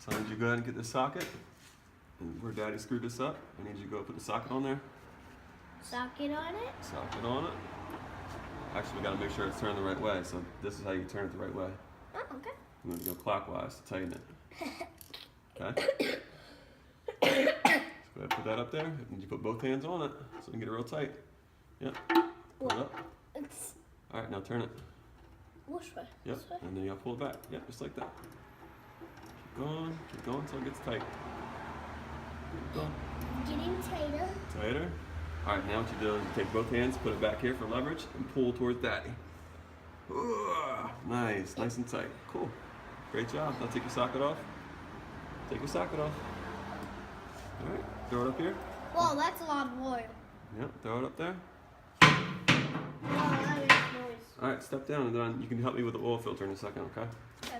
So I need you to go ahead and get the socket. And where Daddy screwed this up, I need you to go put the socket on there. Socket on it? Socket on it. Actually, we gotta make sure it's turned the right way. So this is how you turn it the right way. Oh, okay. I'm gonna go clockwise to tighten it. Okay? So go ahead and put that up there, and you put both hands on it so you can get it real tight. Yep. Pull it up. It's Alright, now turn it. which way? Yep. This way? And then you gotta pull it back. Yep, just like that. Keep going until it gets tight. Keep going. Getting tighter. Tighter. Alright, now what you do is you take both hands, put it back here for leverage, and pull towards Daddy. Ooh, nice and tight. Cool. Great job. Now take your socket off. Take your socket off. Alright, throw it up here. Whoa, that's a lot of oil. Yep, throw it up there. Oh, that makes noise. Alright, step down and then you can help me with the oil filter in a second, okay? Okay.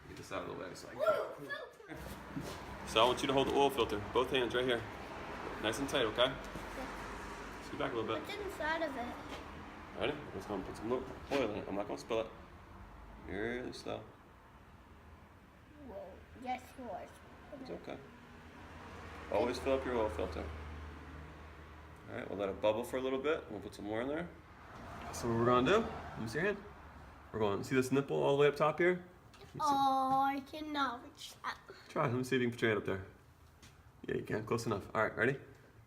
Get this out of the way so I can. So I want you to hold the oil filter, both hands right here. Nice and tight, okay? Scoot back a little bit. What's inside of it? Ready? I'm just gonna put some oil in it. I'm not gonna spill it. Really slow. Whoa. Yes, yours. It's okay. Always fill up your oil filter. Alright, we'll let it bubble for a little bit. We'll put some more in there. So what we're gonna do, let me see your hand. We're going, see this nipple all the way up top here? Oh, I cannot reach that. Try, let me see if you can put your hand up there. Yeah, you can, close enough. Alright, ready?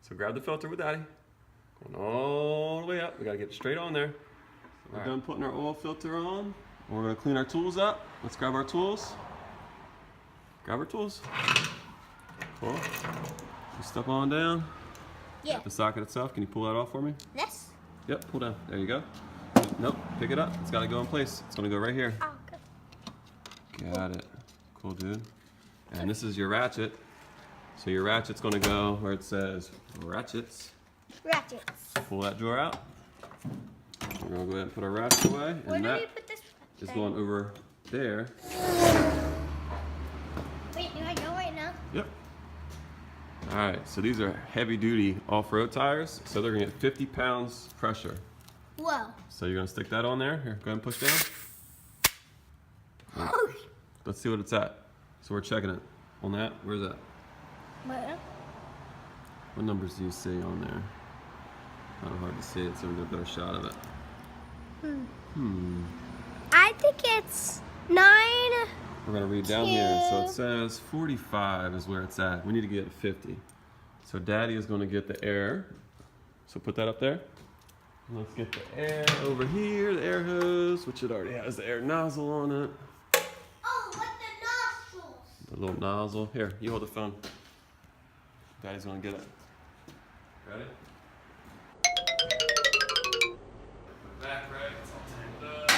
So grab the filter with Daddy. Going all the way up. We gotta get it straight on there. So we're done putting our oil filter on. We're gonna clean our tools up. Let's grab our tools. Grab our tools. Cool. You step on down. Yeah. The socket itself, can you pull that off for me? This? Yep, pull down. There you go. Nope, pick it up. It's gotta go in place. It's gonna go right here. Oh, good. Got it. Cool, dude. And this is your ratchet. So your ratchet's gonna go where it says ratchets. Ratchets. Pull that drawer out. We're gonna go ahead and put our ratchet away. Where And do we that put this? is thing? going over there. Wait, do I go right now? Yep. All right, so these are heavy duty off-road tires. So they're gonna get 50 pounds pressure. Whoa. So you're gonna stick that on there. Here, go ahead and push down. Oh. Let's see what it's at. So we're checking it. On that, where's that? Where? What numbers do you see on there? Kind of hard to see it, so we get a better shot of it. I think it's 9. We're gonna read down here. So it says 45 is where it's at. We need to get 50. So Daddy is gonna get the air. So put that up there. And let's get the air over here, the air hose, which it already has the air nozzle on it. Oh, with the nostrils. The little nozzle. Here, you hold the phone. Daddy's gonna get it. Ready? Back right, it's all tangled up.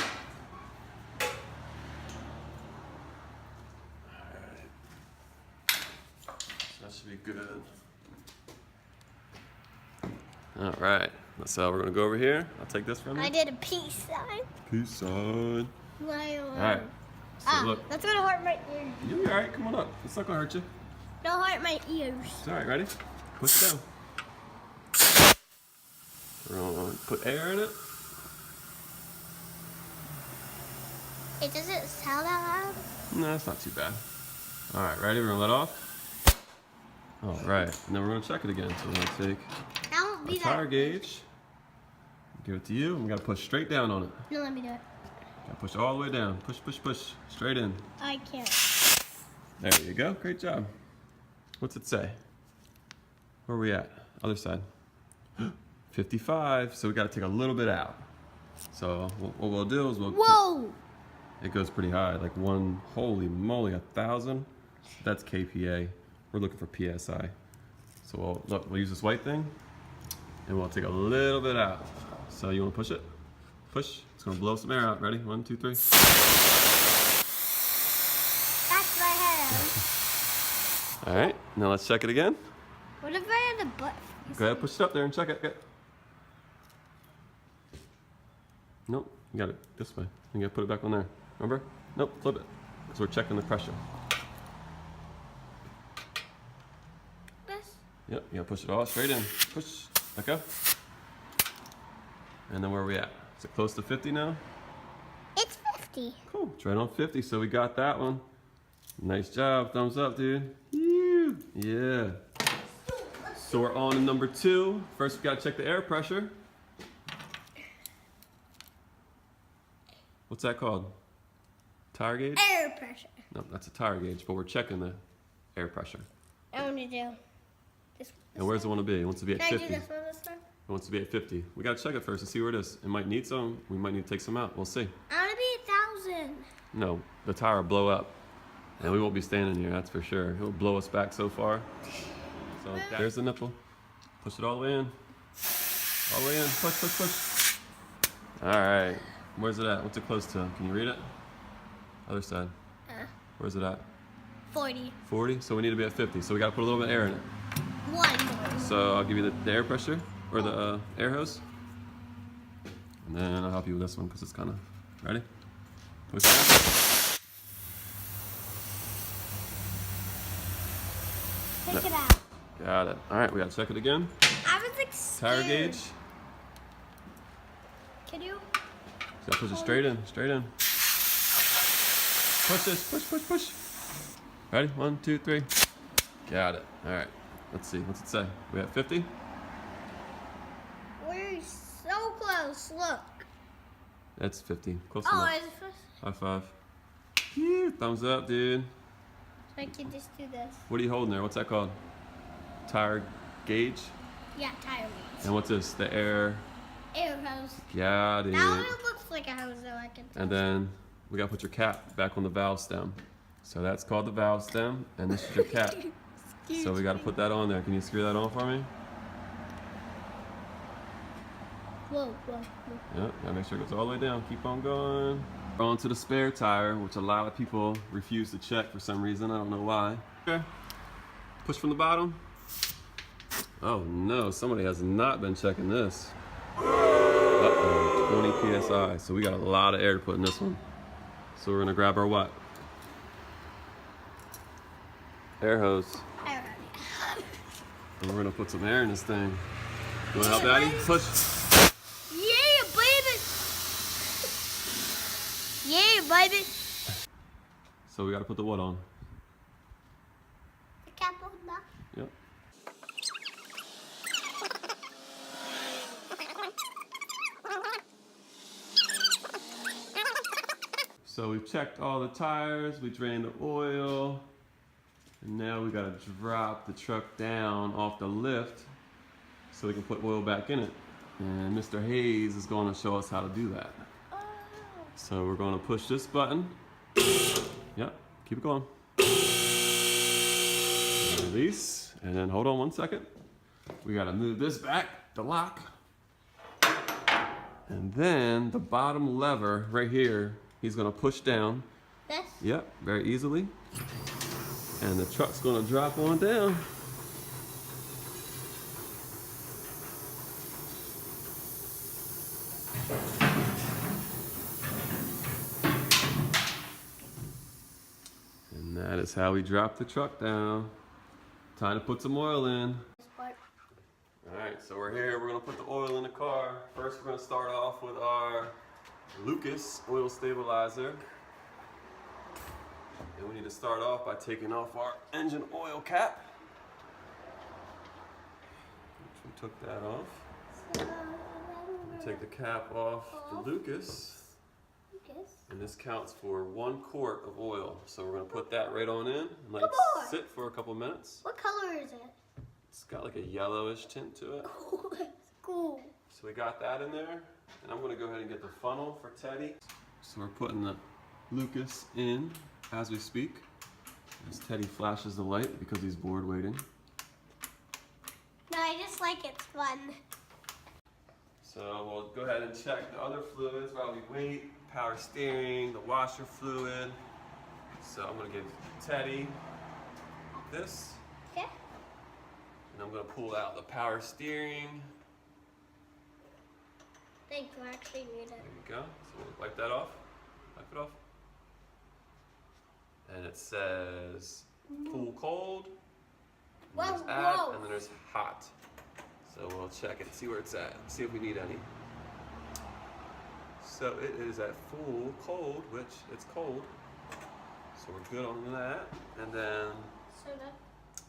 Alright. So that should be good. Alright, so we're gonna go over here. I'll take this from you. I did a peace sign. Peace sign. Alright. So look, That's gonna hurt my ears. you'll be alright, come on up. It's not gonna hurt you. Don't hurt my ears. It's alright, ready? Push it down. We're gonna put air in it. It doesn't sound that loud. No, it's not too bad. Alright, ready? We're gonna let off. Alright, and then we're gonna check it again. So we're gonna take That won't our be tire that. gauge, give it to you, and we gotta push straight down on it. No, let me do it. Gotta push all the way down. Push, push, push. Straight in. I can't. There you go. Great job. What's it say? Where are we at? Other side. 55. So we gotta take a little bit out. So what we'll do is we'll. Whoa! It goes pretty high, like one, holy moly, 1,000. That's KPA. We're looking for PSI. So we'll use this white thing, and we'll take a little bit out. So you want to push it? Push. It's gonna blow some air out. Ready? 1, 2, 3. That's my head. All right. Now let's check it again. What if I had a butt? Go ahead, push it up there and check it. Good. Nope. You got it this way. You gotta put it back on there. Remember? Nope. Flip it. Because we're checking the pressure. This? Yep. You gotta push it all straight in. Push. Let go. And then where are we at? Is it close to 50 now? It's 50. Cool. It's right on 50, so we got that one. Nice job. Thumbs up, dude. Woo. Yeah. So we're on to number 2. First, we gotta check the air pressure. What's that called? Tire gauge? Air pressure. No, that's a tire gauge, but we're checking the air pressure. I want to do this. And where's it want to be? It wants to be at Can I 50. do this one this time? It wants to be at 50. We gotta check it first to see where it is. It might need some. We might need to take some out. We'll see. I want to be 1,000. No, the tire will blow up. And we won't be standing here, that's for sure. It'll blow us back so far. So there's the nipple. Push it all the way in. All the way in. Push, push, push. All right. Where's it at? What's it close to? Can you read it? Other side. Where's it at? 40. 40? So we need to be at 50. So we got to put a little bit of air in it. One more. So I'll give you the air pressure, or the air hose. And then I'll help you with this one because it's kind of... Ready? Push it. Take it out. Got it. All right, we got to check it again. I was like scared. Tire gauge. Can you? So push it straight in, straight in. Push this, push, push, push. Ready? 1, 2, 3. Got it. All right. Let's see. What's it say? We at 50? We're so close. Look. That's 50. Close Oh, enough. is it first? High five. Woo, thumbs up, dude. So I can just do this. What are you holding there? What's that called? Tire gauge? Yeah, tire gauge. And what's this? The air. Air hose. Got it. That one looks like a hose, though. I can. And then we got to put your cap back on the valve stem. So that's called the valve stem, and this is your cap. So we got to put that on there. Can you screw that on for me? Whoa, whoa, whoa. Yep, gotta make sure it goes all the way down. Keep on going. On to the spare tire, which a lot of people refuse to check for some reason. I don't know why. Okay. Push from the bottom. Oh no, somebody has not been checking this. Uh-oh, 20 PSI. So we got a lot of air to put in this one. So we're gonna grab our what? Air hose. Alright. And we're gonna put some air in this thing. You wanna help Daddy? Push. Yeah, baby. Yeah, baby. So we gotta put the what on? The cap on that. Yep. So we've checked all the tires, we drained the oil, and now we gotta drop the truck down off the lift so we can put oil back in it. And Mr. Hayes is gonna show us how to do that. Oh. So we're gonna push this button. Yep, keep it going. Release, and then hold on 1 second. We gotta move this back, the lock. And then the bottom lever right here, he's gonna push down. This? Yep, very easily. And the truck's gonna drop on down. And that is how we drop the truck down. Time to put some oil in. This part. Alright, so we're here, we're gonna put the oil in the car. First we're gonna start off with our Lucas oil stabilizer. And we need to start off by taking off our engine oil cap. Which we took that off. Take the cap off the Lucas. And this counts for 1 quart of oil. So we're gonna put that right on in and let it sit for a couple minutes. What color is it? It's got like a yellowish tint to it. Cool. So we got that in there. And I'm gonna go ahead and get the funnel for Teddy. So we're putting the Lucas in as we speak. As Teddy flashes the light because he's bored waiting. No, I just like it's fun. So we'll go ahead and check the other fluids while we wait. Power steering, the washer fluid. So I'm gonna give Teddy this. Okay. And I'm gonna pull out the power steering. Thank you, I actually need it. There you go. So we'll wipe that off. Wipe it off. And it says pool cold. And Whoa, there's add, whoa. and then there's hot. So we'll check it, see where it's at, see if we need any. So it is at full cold, which it's cold. So we're good on that. And then Soda.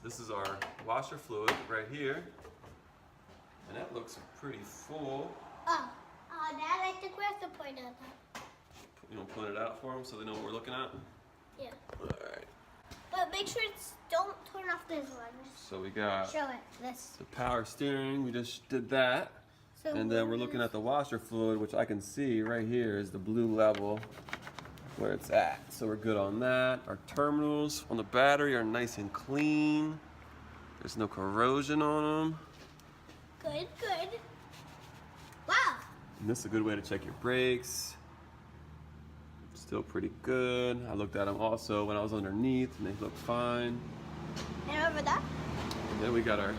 this is our washer fluid right here. And that looks pretty full. Oh, Dad, I think we have to point out that. You know, point it out for them so they know what we're looking at. Yeah. All right. But make sure don't turn off this one. Just So we got show it. This. the power steering. We just did that. So And then we're looking at the washer fluid, which I can see right here is the blue level where it's at. So we're good on that. Our terminals on the battery are nice and clean. There's no corrosion on them. Good, good. Wow. And this is a good way to check your brakes. Still pretty good. I looked at them also when I was underneath and they look fine. And over there? And then we got our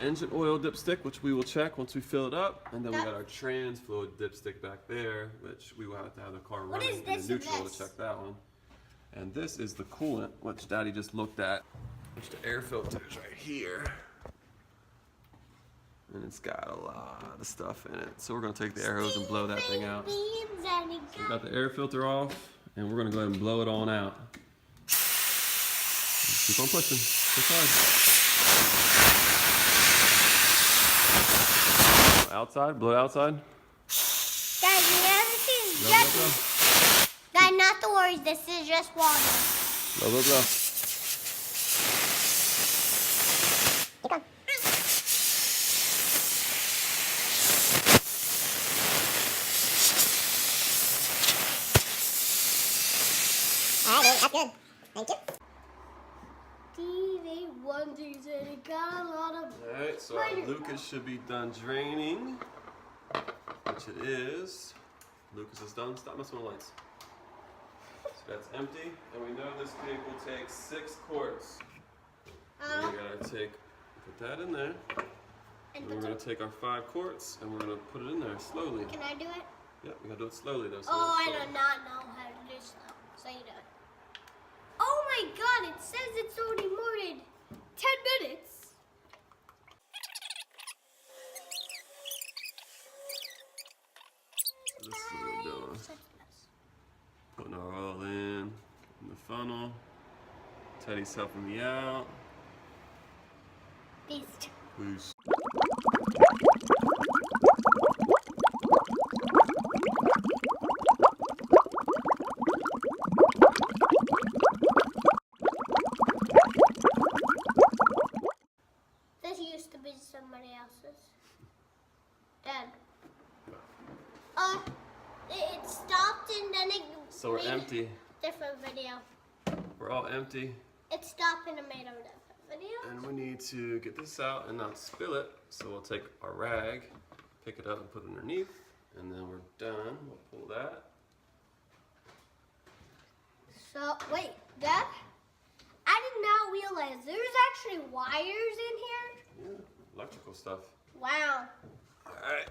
engine oil dipstick, which we will check once we fill it up. And then we got our trans fluid dipstick back there, which we will have to have the car What running is in this the and neutral this? to check that one. And this is the coolant, which Daddy just looked at, which the air filter is right here. And it's got a lot of stuff in it. So we're gonna take the air hose and blow that thing out. Beans and it We got the air filter off, and we're gonna go ahead and blow it on out. Keep on pushing. Push hard. Outside, blow it outside. Guys, you never seen Blow, blow, blow. Guys, not to worry, this is just water. Blow, blow, blow. Alright, that's good. Thank you. TV onesies and it got a lot of. Alright, so our Lucas should be done draining, which it is. Lucas is done. Stop messing with the lights. So that's empty, and we know this vehicle takes 6 quarts. And we gotta put that in there. And And we're gonna take our 5 quarts and we're gonna put it in there slowly. Can I do it? Yeah, we gotta do it slowly though. So Oh, I it's do not know how to do slow. So you do it. Oh my god, it says it's already more than 10 minutes. This is what we're doing. Such a mess. Putting our oil in the funnel. Teddy's helping me out. Beast. Please. This used to be somebody else's. Dad. It stopped and then it So we're made a empty. different video. We're all empty. It stopped and it made a different video. And we need to get this out and not spill it. So we'll take our rag, pick it up and put it underneath. And then we're done. We'll pull that. So, wait, Dad? I did not realize there's actually wires in here. Yeah, electrical stuff. Wow. Alright.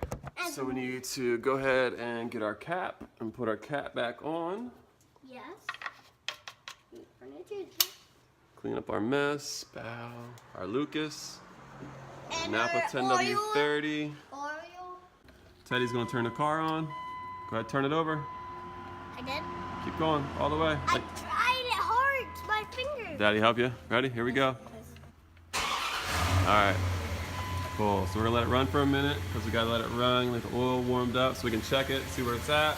So we need to go ahead and get our cap and put our cap back on. Yes. Clean up our mess, bow, our Lucas, And Napa our 10W30. Oreo. Teddy's gonna turn the car on. Go ahead, turn it over. I did. Keep going, all the way. I tried it hard. My fingers. Daddy, help you? Ready? Here we go. Alright. Cool. So we're gonna let it run for a minute because we gotta let it run, let the oil warmed up so we can check it, see where it's at.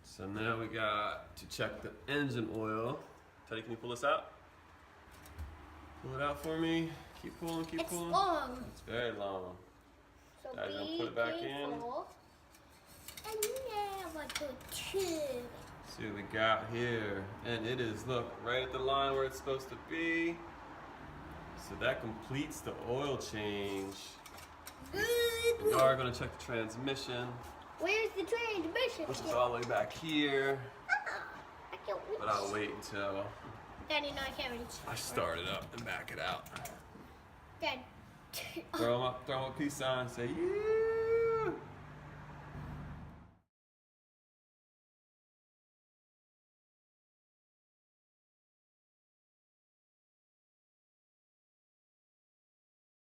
So now we got to check the engine oil. Teddy, can you pull this out? Pull it out for me. Keep pulling, keep It's pulling. long. It's very long. So Dad's gonna be put it back in. careful. And now I go two. See what we got here. And it is, look, right at the line where it's supposed to be. So that completes the oil change. We Good. are gonna check the transmission, Where's the transmission? which is all the way back here. I can't reach. But I'll wait until Daddy, no, I can't reach. I start it up and back it out. Dad. Throw 'em up, throw 'em a peace sign, say yeah.